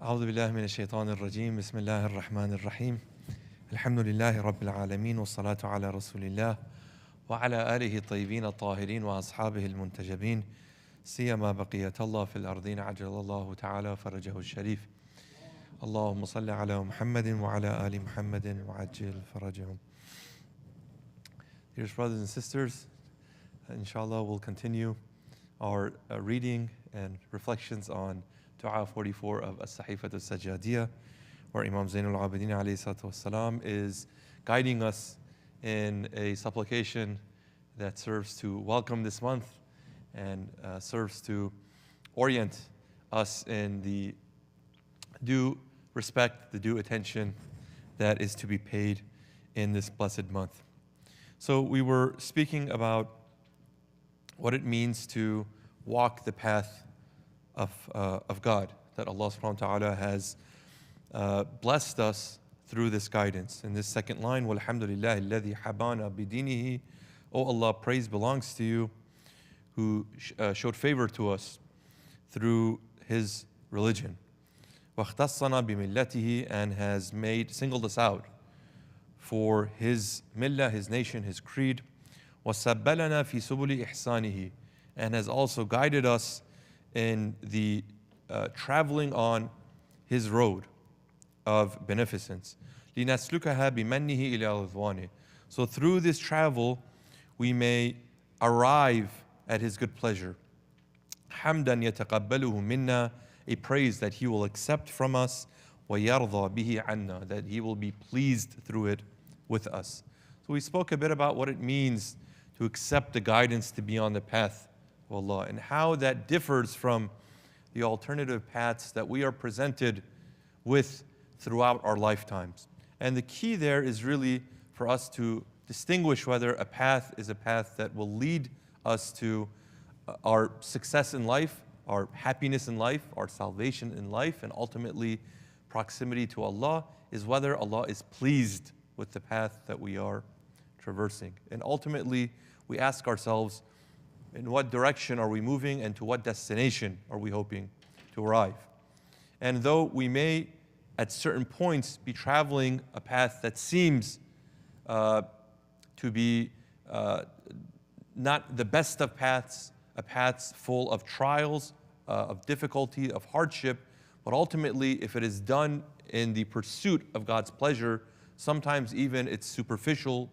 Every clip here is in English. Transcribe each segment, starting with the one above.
أعوذ بالله من الشيطان الرجيم بسم الله الرحمن الرحيم الحمد لله رب العالمين والصلاة على رسول الله وعلى آله الطيبين الطاهرين وأصحابه المنتجبين سيما بقية الله في الأرضين عجل الله تعالى فرجه الشريف اللهم صل على محمد وعلى آل محمد وعجل فرجهم. Dear brothers and sisters, inshallah we'll continue our reading and reflections on Dua 44 of Sahifa Sajjadiya, where Imam Zainul Abidin alayhi salatu wassalam is guiding us in a supplication that serves to welcome this month and serves to orient us in the due respect, the due attention that is to be paid in this blessed month. So we were speaking about what it means to walk the path of God, that Allah subhanahu wa ta'ala has blessed us through this guidance. In this second line, Walhamdulillahi alladhi habana bidinihi, O Allah, praise belongs to you who showed favor to us through His religion. Wakhtassana bimillatihi, and has singled us out for His millah, His nation, His creed. Wasabbalana fi subuli ihsanihi, and has also guided us in the traveling on His road of beneficence. لِنَسْلُكَهَا بِمَنِّهِ إِلَىٰ رِضْوَانِهِ, so through this travel we may arrive at His good pleasure. حَمْدًا يَتَقَبَّلُهُ مِنَّا, a praise that He will accept from us. وَيَرْضَى بِهِ عَنَّا, that He will be pleased through it with us. So we spoke a bit about what it means to accept the guidance to be on the path of Allah, and how that differs from the alternative paths that we are presented with throughout our lifetimes. And the key there is really for us to distinguish whether a path is a path that will lead us to our success in life, our happiness in life, our salvation in life, and ultimately proximity to Allah, is whether Allah is pleased with the path that we are traversing. And ultimately, we ask ourselves, in what direction are we moving and to what destination are we hoping to arrive? And though we may, at certain points, be traveling a path that seems to be not the best of paths, a path full of trials, of difficulty, of hardship, but ultimately, if it is done in the pursuit of God's pleasure, sometimes even its superficial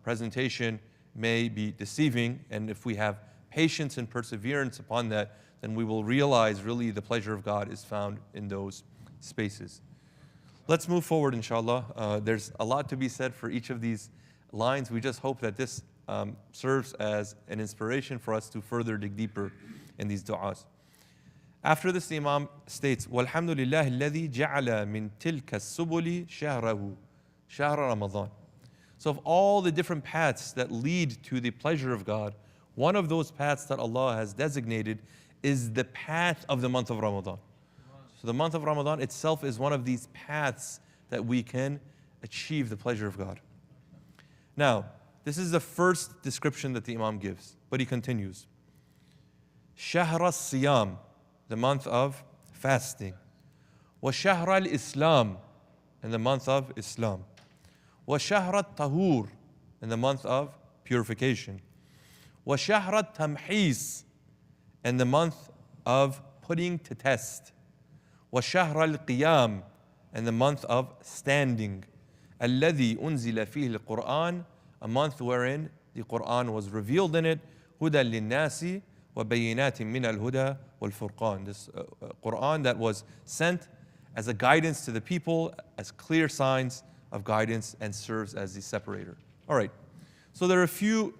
presentation may be deceiving, and if we have patience and perseverance upon that, then we will realize really the pleasure of God is found in those spaces. Let's move forward, inshallah. There's a lot to be said for each of these lines. We just hope that this serves as an inspiration for us to further dig deeper in these du'as. After this, the Imam states, وَالْحَمْدُ لِلَّهِ الَّذِي جَعَلَ مِن تِلْكَ السُّبُلِ شَهْرَهُ شَهْرَ رَمَضَانَ. So of all the different paths that lead to the pleasure of God, one of those paths that Allah has designated is the path of the month of Ramadan. So the month of Ramadan itself is one of these paths that we can achieve the pleasure of God. Now, this is the first description that the Imam gives, but he continues. شهر الصيام, the month of fasting. وشهر الإسلام, and the month of Islam. وشهر الطهور, in the month of purification. وشهر التمحيص, in the month of putting to test. وشهر القيام, in the month of standing. الذي أنزل فيه القرآن, a month wherein the Quran was revealed in it. هدى للناس وبينات من الهدى والفرقان. This Quran that was sent as a guidance to the people, as clear signs of guidance, and serves as the separator. All right, so there are a few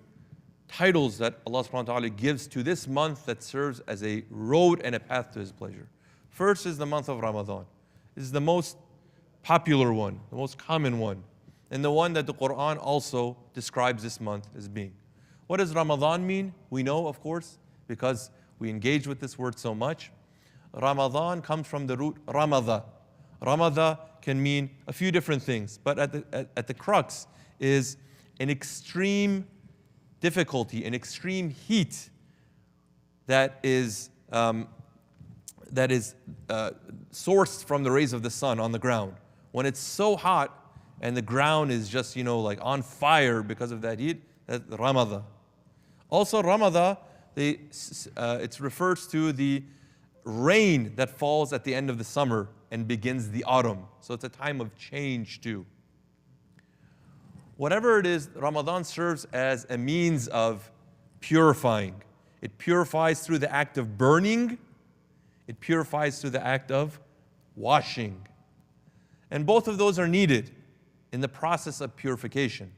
titles that Allah subhanahu wa ta'ala gives to this month that serves as a road and a path to His pleasure. First is the month of Ramadan. This is the most popular one, the most common one, and the one that the Quran also describes this month as being. What does Ramadan mean? We know, of course, because we engage with this word so much. Ramadan comes from the root Ramadha. Ramadha can mean a few different things, but at the crux is an extreme difficulty, an extreme heat that is sourced from the rays of the sun on the ground. When it's so hot and the ground is just, like on fire because of that heat, that's Ramadan. Also, Ramadan, it refers to the rain that falls at the end of the summer and begins the autumn. So it's a time of change too. Whatever it is, Ramadan serves as a means of purifying. It purifies through the act of burning. It purifies through the act of washing. And both of those are needed in the process of purification.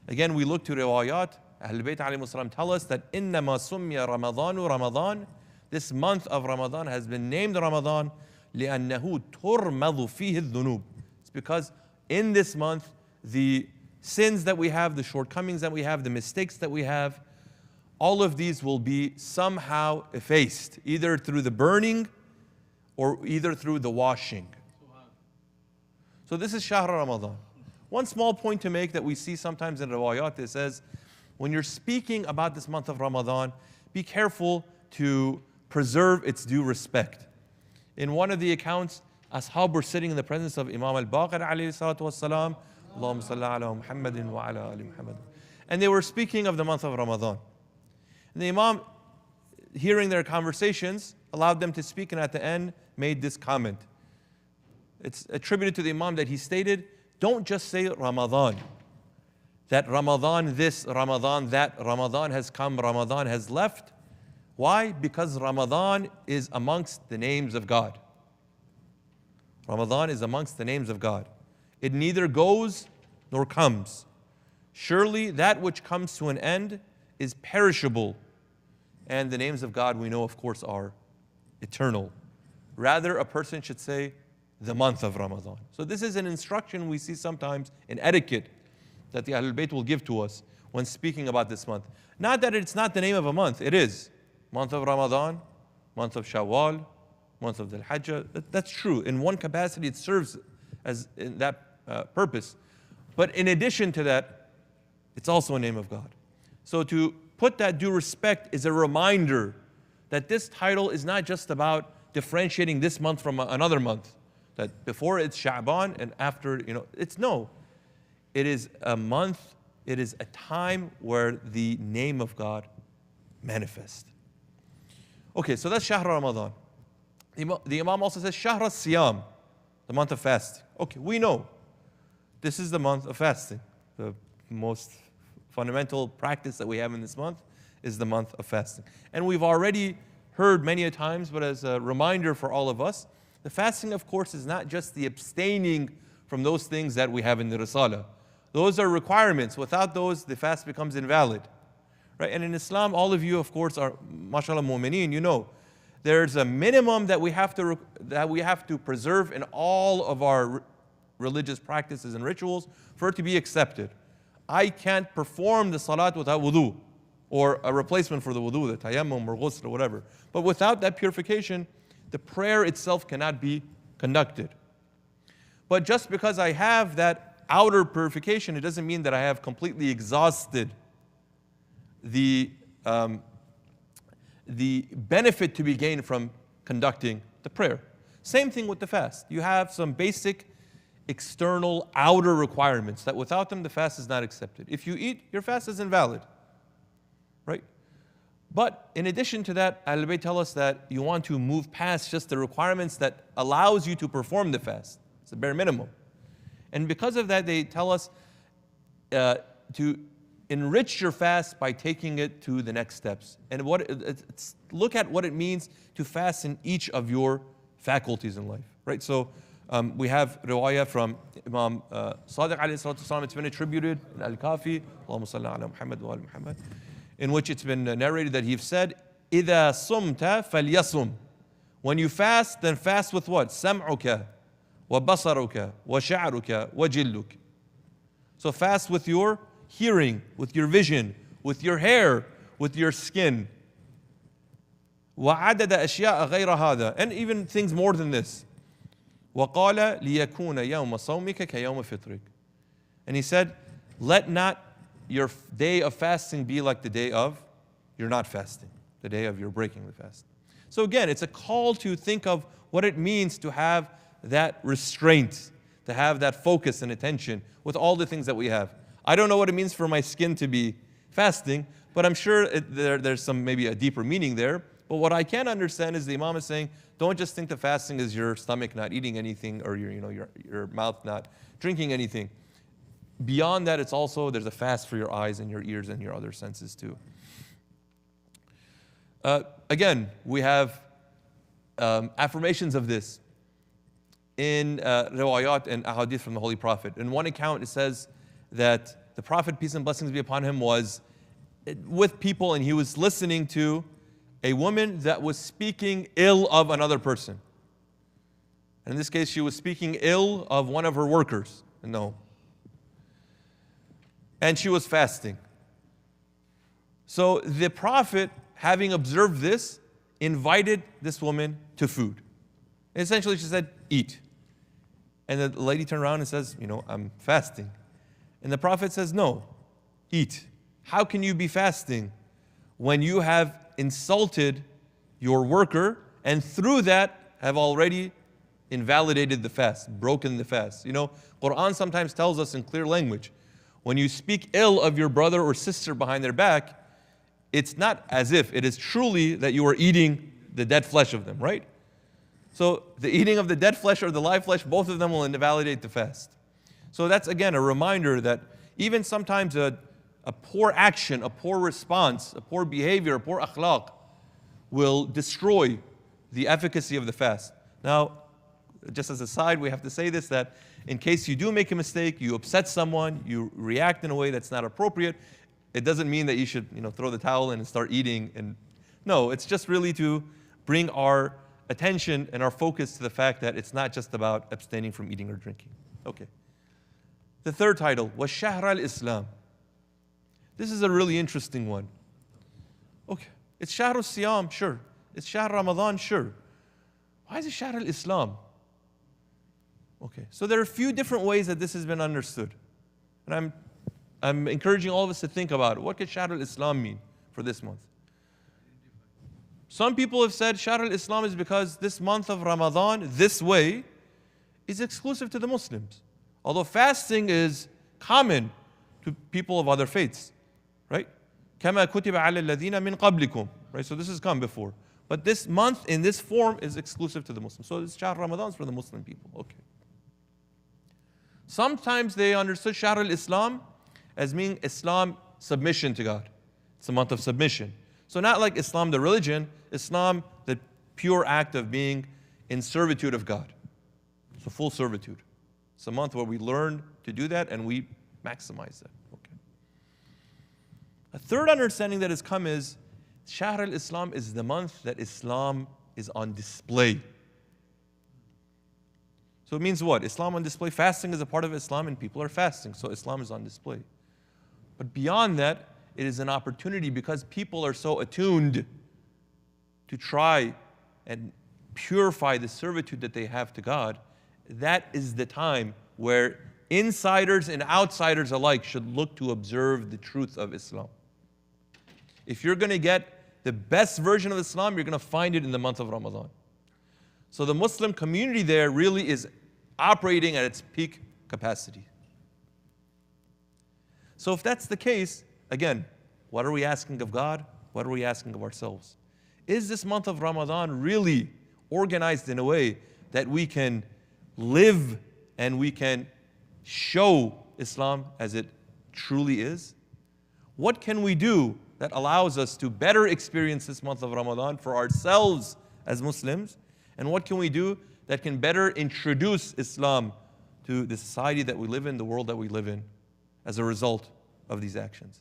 Again, we look to riwayat. Ahlul Bayt alayhimus salam tell us that إِنَّمَا سُمِّيَ رَمَضَانُ Ramadan. This month of Ramadan has been named Ramadan لِأَنَّهُ تُرْمَضُ فِيهِ الذُّنُوبِ. It's because in this month, the sins that we have, the shortcomings that we have, the mistakes that we have, all of these will be somehow effaced, either through the burning or either through the washing. So this is Shahr Ramadan. One small point to make that we see sometimes in riwayat, it says, when you're speaking about this month of Ramadan, be careful to preserve its due respect. In one of the accounts, Ashab were sitting in the presence of Imam al-Baqir alayhi salatu wassalam, Allahumma salli ala Muhammadin wa ala ali Muhammad. And they were speaking of the month of Ramadan. And the Imam, hearing their conversations, allowed them to speak, and at the end made this comment. It's attributed to the Imam that he stated, don't just say Ramadan. That Ramadan this, Ramadan that, Ramadan has come, Ramadan has left. Why? Because Ramadan is amongst the names of God. Ramadan is amongst the names of God. It neither goes nor comes. Surely that which comes to an end is perishable. And the names of God, we know, of course, are eternal. Rather, a person should say the month of Ramadan. So this is an instruction we see sometimes in etiquette that the Ahlul Bayt will give to us when speaking about this month. Not that it's not the name of a month, it is. Month of Ramadan, month of Shawwal, month of Dhul Hajjah. That's true. In one capacity, it serves as in that purpose. But in addition to that, it's also a name of God. So to put that due respect is a reminder that this title is not just about differentiating this month from another month. That before it's Sha'ban and after, it's no. It is a month, it is a time where the name of God manifests. Okay, so that's Shahr Ramadan. The Imam also says Shahr Siyam, the month of fasting. Okay, we know this is the month of fasting. The most fundamental practice that we have in this month is the month of fasting. And we've already heard many a times, but as a reminder for all of us, the fasting, of course, is not just the abstaining from those things that we have in the Risala. Those are requirements. Without those, the fast becomes invalid. Right? And in Islam, all of you, of course, are, mashallah, mu'mineen, you know. There's a minimum that we have to preserve in all of our religious practices and rituals for it to be accepted. I can't perform the salat without wudu, or a replacement for the wudu, the tayammum or ghusl or whatever. But without that purification, the prayer itself cannot be conducted. But just because I have that outer purification, it doesn't mean that I have completely exhausted the benefit to be gained from conducting the prayer. Same thing with the fast. You have some basic external outer requirements that without them the fast is not accepted. If you eat, your fast is invalid. Right? But in addition to that, Ahlul Bayt tell us that you want to move past just the requirements that allows you to perform the fast. It's the bare minimum. And because of that, they tell us to enrich your fast by taking it to the next steps. And look at what it means to fast in each of your faculties in life. Right? So we have riwayah from Imam Sadiq alayhi salatu wasalam. It's been attributed in Al-Kafi, Allahumma salli ala Muhammad wa ala Muhammad, in which it's been narrated that he said, إِذَا صُمْتَ فَلْيَصُمْ. When you fast, then fast with what? سَمْعُكَ وَبَصَرُكَ وَشَعْرُكَ وَجِلُّكَ. So fast with your hearing, with your vision, with your hair, with your skin. وَعَدَدَ أَشْيَاءَ غَيْرَ هَذَا. And even things more than this. وَقَالَ لِيَكُونَ يَوْمَ صَوْمِكَ كَيَوْمَ فِطْرِكَ. And he said, let not your day of fasting be like the day of you're not fasting, the day of you're breaking the fast. So again, it's a call to think of what it means to have that restraint, to have that focus and attention with all the things that we have. I don't know what it means for my skin to be fasting, but I'm sure there's some maybe a deeper meaning there. But what I can understand is the Imam is saying, don't just think that fasting is your stomach not eating anything or your mouth not drinking anything. Beyond that, it's also, there's a fast for your eyes and your ears and your other senses too. Again, we have affirmations of this in riwayat and ahadith from the Holy Prophet. In one account, it says that the Prophet, peace and blessings be upon him, was with people and he was listening to a woman that was speaking ill of another person. And in this case, she was speaking ill of one of her workers. No. And she was fasting. So the Prophet, having observed this, invited this woman to food. And essentially, she said, eat. And the lady turned around and says, I'm fasting. And the Prophet says, no, eat. How can you be fasting when you have insulted your worker and through that have already invalidated the fast, broken the fast? Quran sometimes tells us in clear language, when you speak ill of your brother or sister behind their back, it's not as if, it is truly that you are eating the dead flesh of them, right? So the eating of the dead flesh or the live flesh, both of them will invalidate the fast. So that's again a reminder that even sometimes a poor action, a poor response, a poor behavior, a poor akhlaq will destroy the efficacy of the fast. Now, just as a side, we have to say this, that in case you do make a mistake, you upset someone, you react in a way that's not appropriate, it doesn't mean that you should throw the towel in and start eating. And no, it's just really to bring our attention and our focus to the fact that it's not just about abstaining from eating or drinking. Okay. The third title was Shahr al-Islam. This is a really interesting one. Okay, it's Shahr al-Siyam, sure. It's Shahr Ramadan, sure. Why is it Shahr al-Islam? Okay, so there are a few different ways that this has been understood. And I'm encouraging all of us to think about it. What could Shahr al-Islam mean for this month? Some people have said Shahr al-Islam is because this month of Ramadan, this way, is exclusive to the Muslims. Although fasting is common to people of other faiths, right? كَمَا كُتِبَ عَلَى الَّذِينَ مِنْ قَبْلِكُمْ. Right, so this has come before. But this month in this form is exclusive to the Muslims. So this Shahr Ramadan is for the Muslim people. Okay. Sometimes they understood Shahr al-Islam as meaning Islam submission to God. It's a month of submission. So not like Islam the religion, Islam the pure act of being in servitude of God. So full servitude. It's a month where we learn to do that and we maximize that. Okay. A third understanding that has come is Shahr al-Islam is the month that Islam is on display. So it means what? Islam on display. Fasting is a part of Islam and people are fasting. So Islam is on display. But beyond that, it is an opportunity because people are so attuned to try and purify the servitude that they have to God. That is the time where insiders and outsiders alike should look to observe the truth of Islam. If you're going to get the best version of Islam, you're going to find it in the month of Ramadan. So the Muslim community there really is operating at its peak capacity. So if that's the case, again, what are we asking of God? What are we asking of ourselves? Is this month of Ramadan really organized in a way that we can live and we can show Islam as it truly is? What can we do that allows us to better experience this month of Ramadan for ourselves as Muslims? And what can we do that can better introduce Islam to the society that we live in, the world that we live in, as a result of these actions?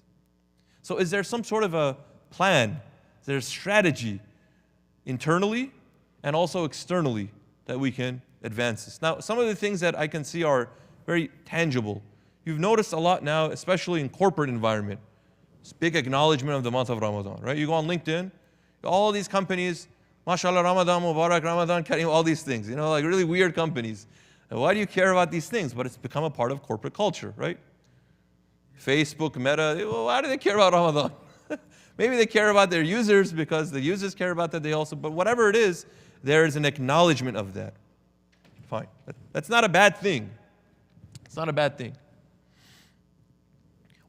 So is there some sort of a plan? Is there a strategy internally and also externally that we can advance this? Now, some of the things that I can see are very tangible. You've noticed a lot now, especially in corporate environment, this big acknowledgement of the month of Ramadan, right? You go on LinkedIn, all these companies, mashallah, Ramadan, Mubarak, Ramadan, Kareem, all these things, like really weird companies. And why do you care about these things? But it's become a part of corporate culture, right? Facebook, Meta, well, why do they care about Ramadan? Maybe they care about their users because the users care about that they also, but whatever it is, there is an acknowledgement of that. Fine. That's not a bad thing. It's not a bad thing.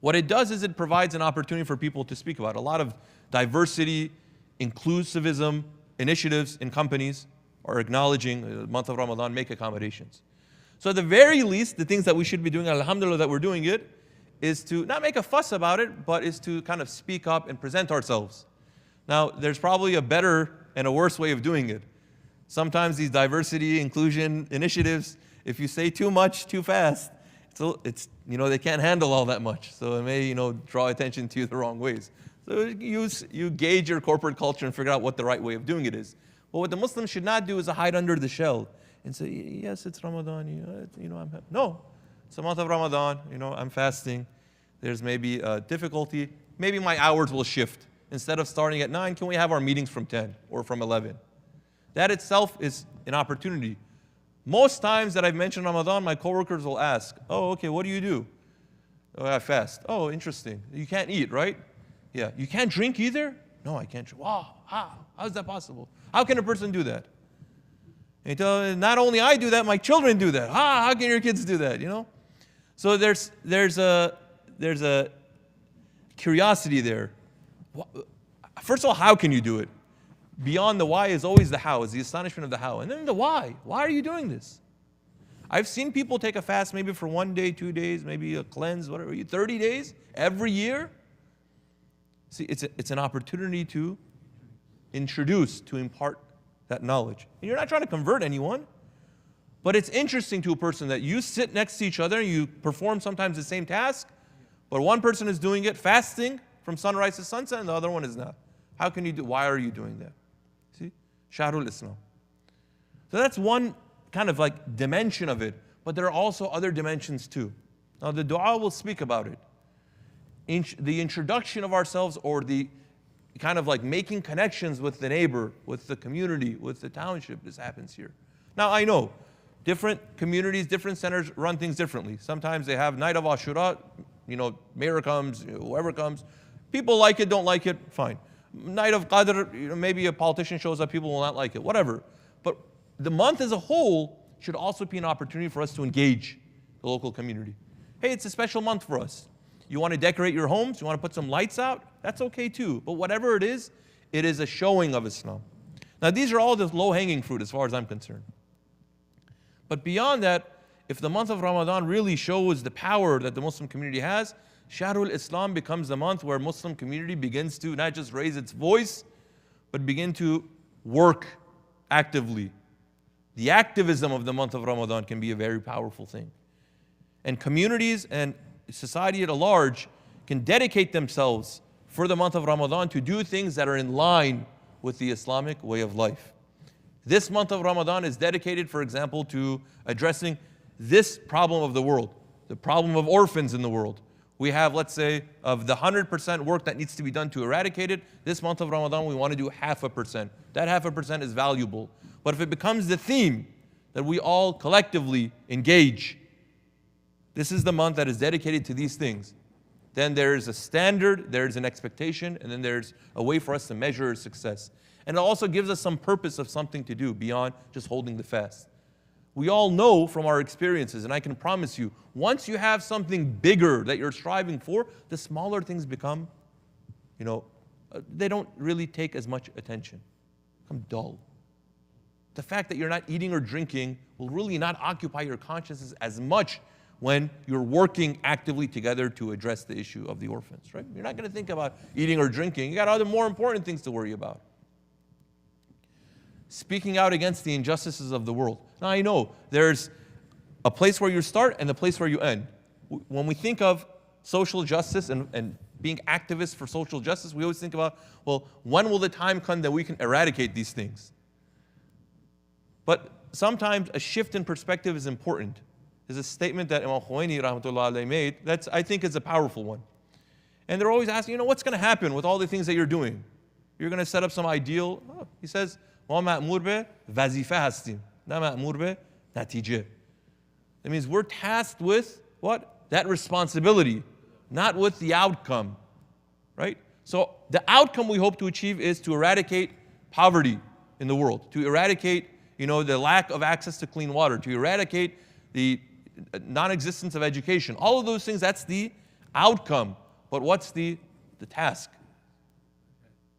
What it does is it provides an opportunity for people to speak about. A lot of diversity, inclusivism initiatives in companies are acknowledging the month of Ramadan, make accommodations. So at the very least, the things that we should be doing, alhamdulillah that we're doing it, is to not make a fuss about it, but is to kind of speak up and present ourselves. Now, there's probably a better and a worse way of doing it. Sometimes these diversity, inclusion initiatives, if you say too much, too fast, it's they can't handle all that much. So it may, draw attention to you the wrong ways. So you gauge your corporate culture and figure out what the right way of doing it is. But what the Muslims should not do is to hide under the shell and say, yes, it's Ramadan, I'm happy. No, it's the month of Ramadan, I'm fasting. There's maybe a difficulty. Maybe my hours will shift. Instead of starting at 9, can we have our meetings from 10 or from 11? That itself is an opportunity. Most times that I've mentioned Ramadan, my coworkers will ask, oh, okay, what do you do? Oh, I fast. Oh, interesting. You can't eat, right? Yeah. You can't drink either? No, I can't drink. Wow, how is that possible? How can a person do that? And not only I do that, my children do that. How can your kids do that, So there's a curiosity there. First of all, how can you do it? Beyond the why is always the how, is the astonishment of the how. And then the why. Why are you doing this? I've seen people take a fast maybe for 1 day, 2 days, maybe a cleanse, whatever, 30 days every year. See, it's an opportunity to introduce, to impart that knowledge. And you're not trying to convert anyone, but it's interesting to a person that you sit next to each other and you perform sometimes the same task, but one person is doing it fasting from sunrise to sunset and the other one is not. How can you do? Why are you doing that? See? Shahrul Islam. So that's one kind of like dimension of it, but there are also other dimensions too. Now the dua will speak about it. The introduction of ourselves, or the kind of like making connections with the neighbor, with the community, with the township, this happens here. Now I know different communities, different centers run things differently. Sometimes they have night of Ashura, mayor comes, whoever comes. People like it, don't like it, fine. Night of Qadr, maybe a politician shows up, people will not like it, whatever. But the month as a whole should also be an opportunity for us to engage the local community. Hey, it's a special month for us. You want to decorate your homes, you want to put some lights out, that's okay too. But whatever it is a showing of Islam. Now these are all the low-hanging fruit as far as I'm concerned. But beyond that, if the month of Ramadan really shows the power that the Muslim community has, Shahrul Islam becomes the month where Muslim community begins to not just raise its voice, but begin to work actively. The activism of the month of Ramadan can be a very powerful thing. And communities and society at large can dedicate themselves for the month of Ramadan to do things that are in line with the Islamic way of life. This month of Ramadan is dedicated, for example, to addressing this problem of the world, the problem of orphans in the world. We have, let's say, of the 100% work that needs to be done to eradicate it, this month of Ramadan we want to do 0.5%. That 0.5% is valuable. But if it becomes the theme that we all collectively engage, this is the month that is dedicated to these things, then there is a standard, there is an expectation, and then there's a way for us to measure success. And it also gives us some purpose of something to do beyond just holding the fast. We all know from our experiences, and I can promise you, once you have something bigger that you're striving for, the smaller things become, they don't really take as much attention, become dull. The fact that you're not eating or drinking will really not occupy your consciousness as much when you're working actively together to address the issue of the orphans, right? You're not going to think about eating or drinking. You got other more important things to worry about. Speaking out against the injustices of the world. Now I know there's a place where you start and a place where you end. When we think of social justice and being activists for social justice, we always think about, well, when will the time come that we can eradicate these things? But sometimes a shift in perspective is important. There's a statement that Imam Khomeini rahmatullah alayhi made that's, I think, is a powerful one. And they're always asking, what's going to happen with all the things that you're doing? You're going to set up some ideal. Oh, he says, ما مأمور به وظیفه هستیم نه مأمور به نتیجه. That means we're tasked with what? That responsibility, not with the outcome, right? So the outcome we hope to achieve is to eradicate poverty, in the world, to eradicate, the lack of access to clean water, to eradicate the non-existence of education. All of those things, that's the outcome. But what's the task?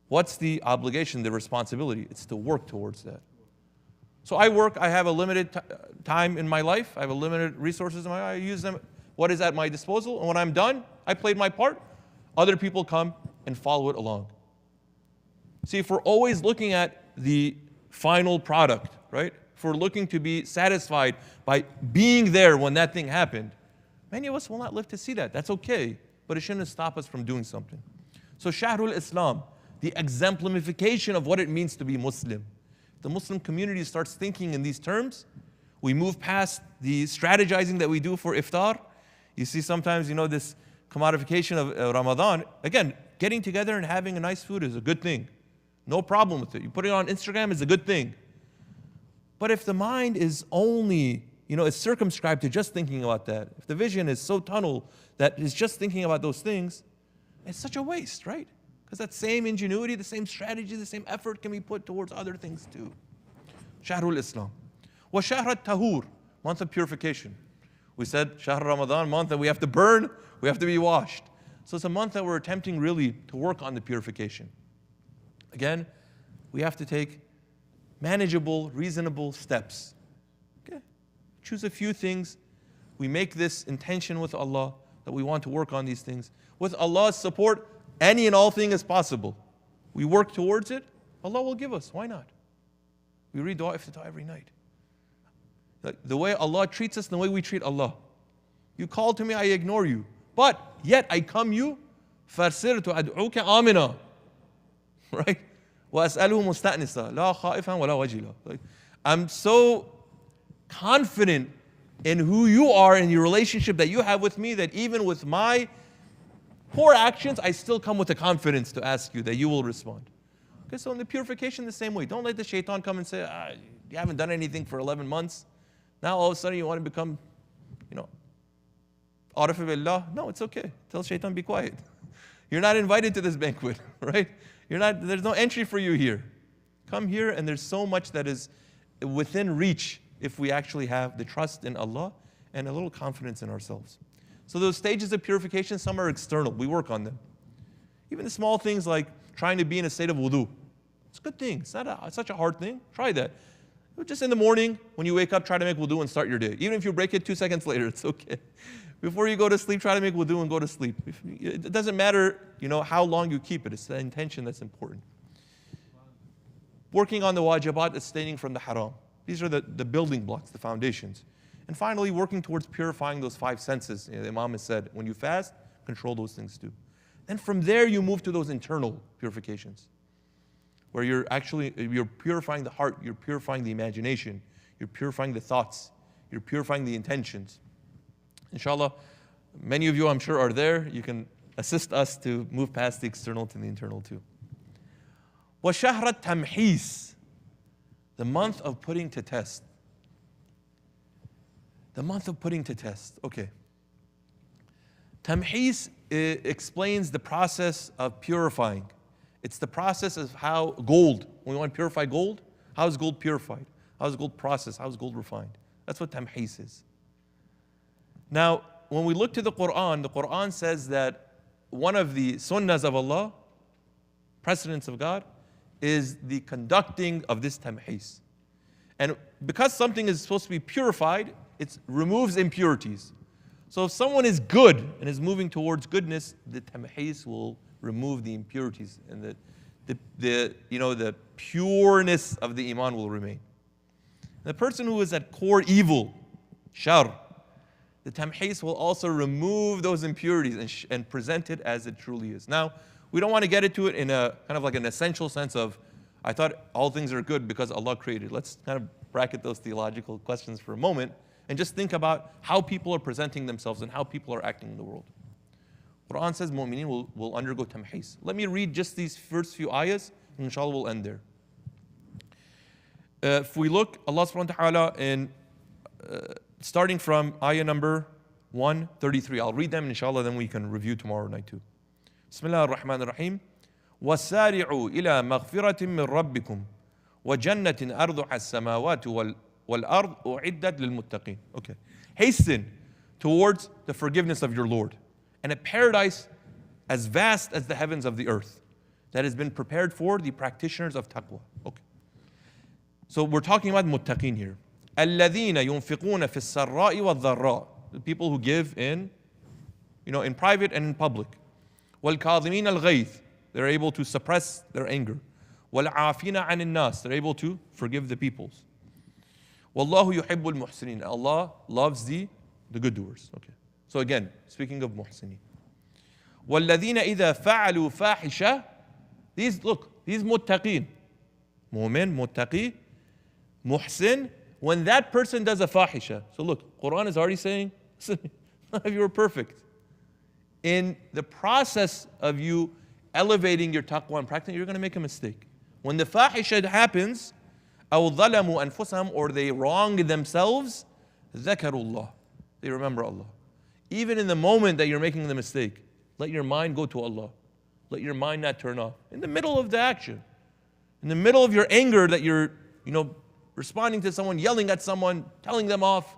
What's the obligation, the responsibility? It's to work towards that. So I work, I have a limited time in my life, I have a limited resources in my life, I use them, what is at my disposal, and when I'm done, I played my part, other people come and follow it along. See, if we're always looking at the final product, right? If we're looking to be satisfied by being there when that thing happened, many of us will not live to see that. That's okay, but it shouldn't stop us from doing something. So Shahrul Islam, the exemplification of what it means to be Muslim. The Muslim community starts thinking in these terms. We move past the strategizing that we do for iftar. You see sometimes, this commodification of Ramadan. Again, getting together and having a nice food is a good thing. No problem with it. You put it on Instagram, it's a good thing. But if the mind is only, is circumscribed to just thinking about that, if the vision is so tunnel that is just thinking about those things, it's such a waste, right? Because that same ingenuity, the same strategy, the same effort can be put towards other things too. Shahrul Islam. Wa Shahrat Tahur, month of purification. We said Shahr Ramadan, month that we have to burn, we have to be washed. So it's a month that we're attempting really to work on the purification. Again, we have to take manageable, reasonable steps. Okay? Choose a few things. We make this intention with Allah that we want to work on these things. With Allah's support, any and all thing is possible. We work towards it, Allah will give us. Why not? We read dua iftitah every night. The way Allah treats us and the way we treat Allah. You call to me, I ignore you. But yet I come you, فَارْسِرْتُ أَدْعُوكَ آمِنًا. Right? وَأَسْأَلُهُ مُسْتَأْنِسًا لَا خَائِفًا وَلَا وَجِلًا. I'm so confident in who you are and your relationship that you have with me that even with my poor actions, I still come with the confidence to ask you that you will respond. Okay, so in the purification, the same way. Don't let the shaitan come and say, you haven't done anything for 11 months. Now all of a sudden you want to become, arif billah. No, it's okay. Tell shaitan, be quiet. You're not invited to this banquet, right? There's no entry for you here. Come here, and there's so much that is within reach if we actually have the trust in Allah and a little confidence in ourselves. So those stages of purification, some are external. We work on them. Even the small things like trying to be in a state of wudu. It's a good thing. It's not such a hard thing. Try that. Just in the morning, when you wake up, try to make wudu and start your day. Even if you break it 2 seconds later, it's okay. Before you go to sleep, try to make wudu and go to sleep. It doesn't matter, how long you keep it. It's the intention that's important. Working on the wajibat, abstaining from the haram. These are the building blocks, the foundations. And finally, working towards purifying those 5 senses. The Imam has said, when you fast, control those things too. Then from there, you move to those internal purifications, where you're purifying the heart, you're purifying the imagination, you're purifying the thoughts, you're purifying the intentions. Inshallah, many of you I'm sure are there. You can assist us to move past the external to the internal too. وَشَهْرَ التَّمْحِيسِ, the month of putting to test. The month of putting to test. Okay. Tamhis explains the process of purifying. It's the process of how gold, when we want to purify gold, how is gold purified? How is gold processed? How is gold refined? That's what tamhis is. Now, when we look to the Quran says that one of the sunnahs of Allah, precedents of God, is the conducting of this tamhis. And because something is supposed to be purified, it removes impurities. So if someone is good and is moving towards goodness, the tamhis will remove the impurities, and the pureness of the iman will remain. The person who is at core evil, shar, the tamhis will also remove those impurities and present it as it truly is. Now, we don't want to get into it in a kind of like an essential sense of, I thought all things are good because Allah created. Let's kind of bracket those theological questions for a moment and just think about how people are presenting themselves and how people are acting in the world. Quran says mu'mineen will undergo tamhis. Let me read just these first few ayahs, and inshallah we'll end there. If we look, Allah subhanahu wa ta'ala, in starting from ayah number 133. I'll read them, inshallah, then we can review tomorrow night too. Bismillah ar-Rahman ar-Rahim. وَسَارِعُوا إِلَى مَغْفِرَةٍ مِّن رَبِّكُمْ وَجَنَّةٍ أَرْضُهَا السَّمَاوَاتُ وَالْأَرْضُ أُعِدَّتْ لِلْمُتَّقِينَ. Okay. Hasten towards the forgiveness of your Lord, and a paradise as vast as the heavens of the earth that has been prepared for the practitioners of taqwa. Okay. So we're talking about muttaqin here. الَّذِينَ يُنْفِقُونَ فِي السَّرَّاءِ وَالضَّرَّاءِ. The people who give in private and in public. وَالْكَاظِمِينَ الْغَيْظِ. They're able to suppress their anger. وَالْعَافِينَ عَنِ النَّاسِ. They're able to forgive the peoples. وَاللَّهُ يُحِبُّ الْمُحْسِنِينَ. Allah loves the good doers. Okay. So again, speaking of muhsinin. وَالَّذِينَ إِذَا فَعَلُوا فَاحِشَةً. These muttaqin. Mu'min, muttaqi, muhsin. When that person does a fahisha. So look, Quran is already saying, none of you are perfect. In the process of you elevating your taqwa and practicing, you're going to make a mistake. When the fahisha happens, أَوْ ظَلَمُوا أَنفُسَهُمْ, or they wrong themselves, ذَكَرُوا اللَّهِ. They remember Allah. Even in the moment that you're making the mistake, let your mind go to Allah. Let your mind not turn off. In the middle of the action, in the middle of your anger that you're, responding to someone, yelling at someone, telling them off,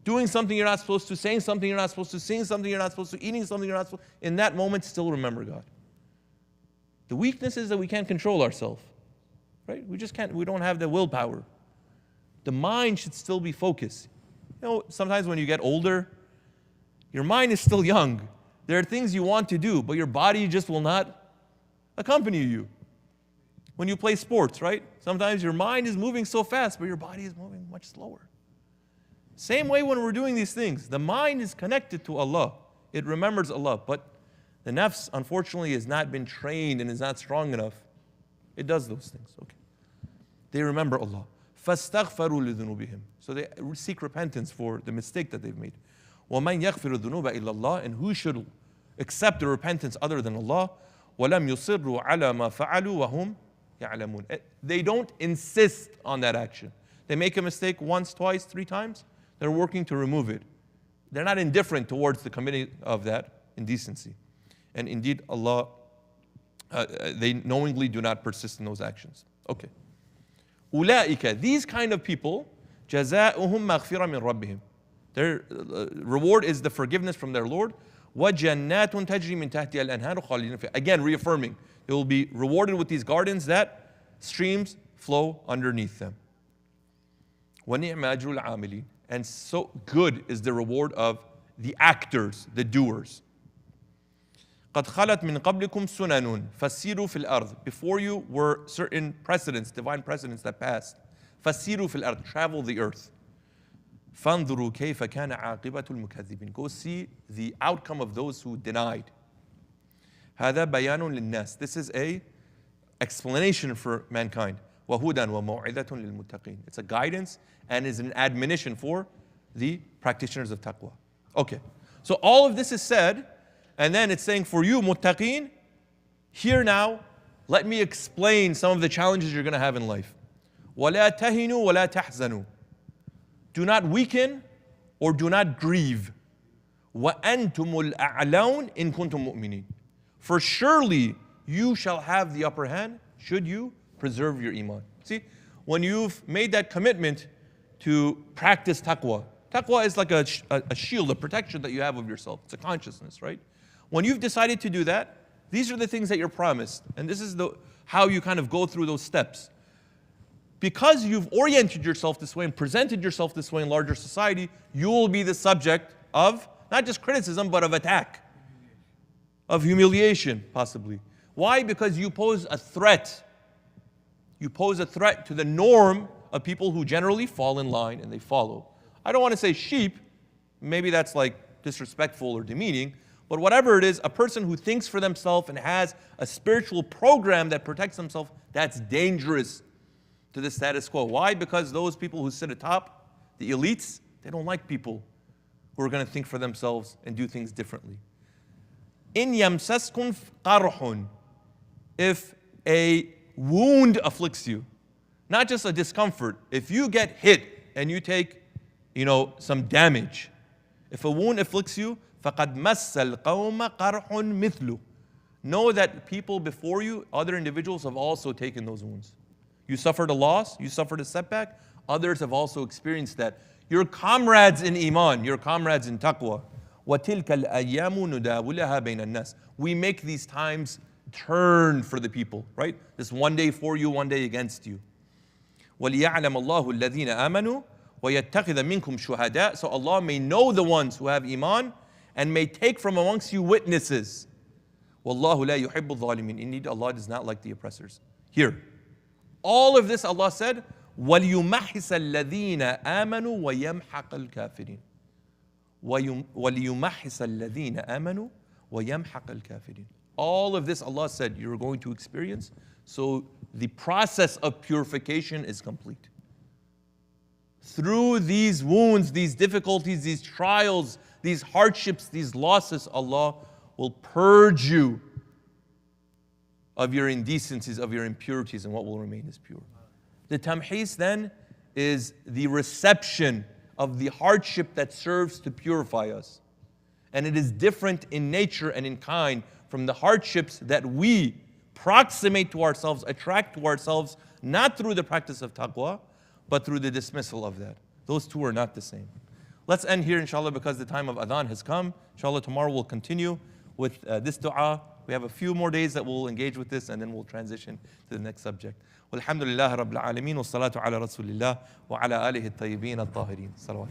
doing something you're not supposed to, saying something you're not supposed to, seeing something you're not supposed to, eating something you're not supposed to, in that moment, still remember God. The weakness is that we can't control ourselves, right? We just can't, we don't have the willpower. The mind should still be focused. Sometimes when you get older, your mind is still young. There are things you want to do, but your body just will not accompany you. When you play sports, right? Sometimes your mind is moving so fast, but your body is moving much slower. Same way when we're doing these things. The mind is connected to Allah. It remembers Allah, but the nafs, unfortunately, has not been trained and is not strong enough. It does those things. Okay. They remember Allah. فَاسْتَغْفَرُوا لِذُنُوبِهِمْ. So they seek repentance for the mistake that they've made. وَمَنْ يَغْفِرُ الذُّنُوبَ إِلَّا اللَّهِ. And who should accept the repentance other than Allah? وَلَمْ يُصِرُّوا عَلَى مَا فَعَلُوا وَهُمْ يَعْلَمُونَ. They don't insist on that action. They make a mistake once, twice, 3 times. They're working to remove it. They're not indifferent towards the committing of that indecency. And indeed, Allah, they knowingly do not persist in those actions. Okay. أُولَٰئِكَ. These kind of people, جَزَاؤُهُمْ مَغْفِرَةٌ مِّن رَبِّهِمْ. Their reward is the forgiveness from their Lord. وَجَنَّاتٌ تَجْرِي مِن تَحْتِهَا الْأَنْهَارُ خَالِدِينَ فِيهَا. Again, reaffirming. They will be rewarded with these gardens that streams flow underneath them. وَنِعْمَ أَجْرُ الْعَامِلِينَ. And so good is the reward of the actors, the doers. قَدْ خَلَتْ مِن قَبْلِكُمْ سُنَنٌ فَسِيرُوا فِي الْأَرْضِ. Before you were certain precedents, divine precedents that passed. فَسِيرُوا فِي الْأَرْضِ. Travel the earth. فَانْظُرُوا كَيْفَ كَانَ عَاقِبَةُ الْمُكَذِّبِينَ. Go see the outcome of those who denied. هَذَا بَيَانٌ لِلنَّاسِ. This is a explanation for mankind. وَهُدًى وَمَوْعِظَةٌ لِلْمُتَّقِينَ. It's a guidance and is an admonition for the practitioners of taqwa. Okay, so all of this is said, and then it's saying for you, muttaqeen, here now, let me explain some of the challenges you're going to have in life. وَلَا تَهِنُوا وَلَا تَحْزَنُوا. Do not weaken or do not grieve. وَأَنْتُمُ الْأَعْلَوْنَ إِن كُنْتُم مُؤْمِنِينَ. For surely you shall have the upper hand should you preserve your iman. See, when you've made that commitment to practice taqwa, taqwa is like a shield, a protection that you have of yourself. It's a consciousness, right? When you've decided to do that, these are the things that you're promised. And this is how you kind of go through those steps. Because you've oriented yourself this way and presented yourself this way in larger society, you will be the subject of not just criticism, but of attack, of humiliation, possibly. Why? Because you pose a threat. You pose a threat to the norm of people who generally fall in line and they follow. I don't want to say sheep, maybe that's like disrespectful or demeaning, but whatever it is, a person who thinks for themselves and has a spiritual program that protects themselves, that's dangerous to the status quo. Why? Because those people who sit atop, the elites, they don't like people who are going to think for themselves and do things differently. In yamsaskum qarhun, if a wound afflicts you, not just a discomfort, if you get hit and you take, some damage, if a wound afflicts you, فَقَدْ مَسَّ الْقَوْمَ قَرْحٌ مِثْلُ. Know that people before you, other individuals, have also taken those wounds. You suffered a loss, you suffered a setback. Others have also experienced that. Your comrades in Iman, your comrades in Taqwa. وَتِلْكَ الْأَيَّامُ نُدَاوِلَهَا بَيْنَ النَّاسِ. We make these times turn for the people, right? This one day for you, one day against you. وَلِيَعْلَمَ اللَّهُ الَّذِينَ آمَنُوا وَيَتَّخِذَ مِنْكُمْ شُهَدَاءَ. So Allah may know the ones who have Iman and may take from amongst you witnesses. وَاللَّهُ لَا يُحِبُّ الظَّالِمِينَ. Indeed, Allah does not like the oppressors. Here, all of this Allah said, وَلْيُمَحِّسَ الَّذِينَ آمَنُوا وَيَمْحَقَ الْكَافِرِينَ. وَلْيُمَحِّسَ الَّذِينَ آمَنُوا وَيَمْحَقَ الْكَافِرِينَ. All of this Allah said you're going to experience, so the process of purification is complete. Through these wounds, these difficulties, these trials, these hardships, these losses, Allah will purge you of your indecencies, of your impurities, and what will remain is pure. The tamhis then is the reception of the hardship that serves to purify us. And it is different in nature and in kind from the hardships that we proximate to ourselves, attract to ourselves, not through the practice of taqwa, but through the dismissal of that. Those two are not the same. Let's end here, inshallah, because the time of adhan has come. Inshallah, tomorrow we'll continue with this dua. We have a few more days that we'll engage with this, and then we'll transition to the next subject. Walhamdulillah Rabbil Alameen, wa salatu ala Rasulillah, wa ala alihi at-tayyibin at-tahirin. Salawat.